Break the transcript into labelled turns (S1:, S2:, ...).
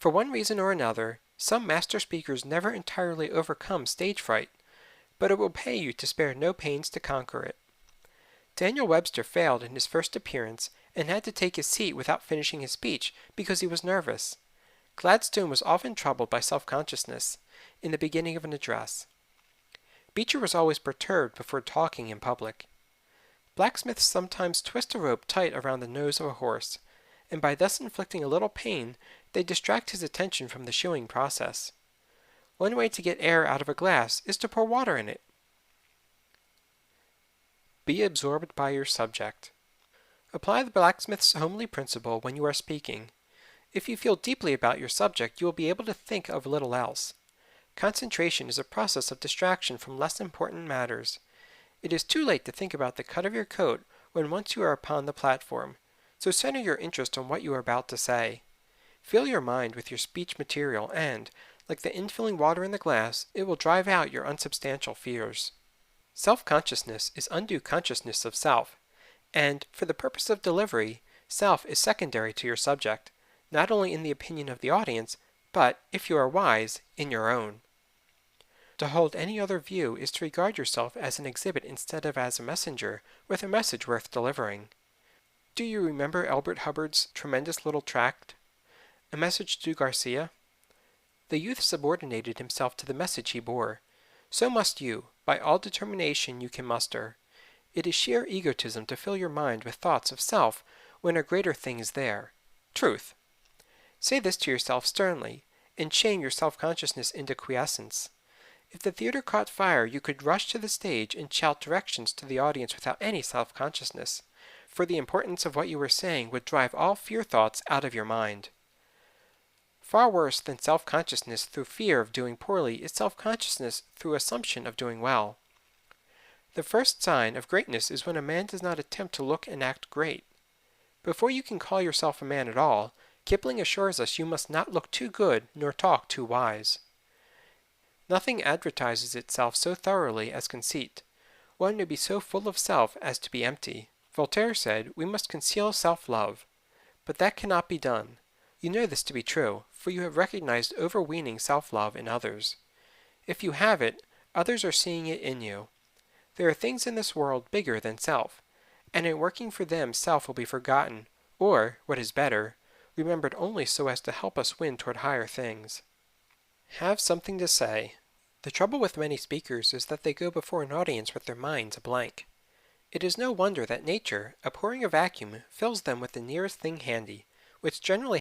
S1: For one reason or another, some master speakers never entirely overcome stage fright, but it will pay you to spare no pains to conquer it. Daniel Webster failed in his first appearance and had to take his seat without finishing his speech because he was nervous. Gladstone was often troubled by self-consciousness in the beginning of an address. Beecher was always perturbed before talking in public. Blacksmiths sometimes twist a rope tight around the nose of a horse, and by thus inflicting a little pain, they distract his attention from the shoeing process. One way to get air out of a glass is to pour water in it. Be absorbed by your subject. Apply the blacksmith's homely principle when you are speaking. If you feel deeply about your subject, you will be able to think of little else. Concentration is a process of distraction from less important matters. It is too late to think about the cut of your coat when once you are upon the platform, so center your interest on what you are about to say. Fill your mind with your speech material and, like the infilling water in the glass, it will drive out your unsubstantial fears. Self-consciousness is undue consciousness of self, and, for the purpose of delivery, self is secondary to your subject, not only in the opinion of the audience, but, if you are wise, in your own. To hold any other view is to regard yourself as an exhibit instead of as a messenger with a message worth delivering. Do you remember Elbert Hubbard's tremendous little tract, A Message to Garcia? The youth subordinated himself to the message he bore. So must you, by all determination you can muster. It is sheer egotism to fill your mind with thoughts of self when a greater thing is there, truth. Say this to yourself sternly, and chain your self-consciousness into quiescence. If the theater caught fire, you could rush to the stage and shout directions to the audience without any self-consciousness, for the importance of what you were saying would drive all fear thoughts out of your mind. Far worse than self-consciousness through fear of doing poorly is self-consciousness through assumption of doing well. The first sign of greatness is when a man does not attempt to look and act great. Before you can call yourself a man at all, Kipling assures us you must not look too good nor talk too wise. Nothing advertises itself so thoroughly as conceit. One may be so full of self as to be empty. Voltaire said, "We must conceal self-love." But that cannot be done. You know this to be true, for you have recognized overweening self-love in others. If you have it, others are seeing it in you. There are things in this world bigger than self, and in working for them self will be forgotten, or, what is better, remembered only so as to help us win toward higher things. Have something to say. The trouble with many speakers is that they go before an audience with their minds a blank. It is no wonder that nature, abhorring a vacuum, fills them with the nearest thing handy, which generally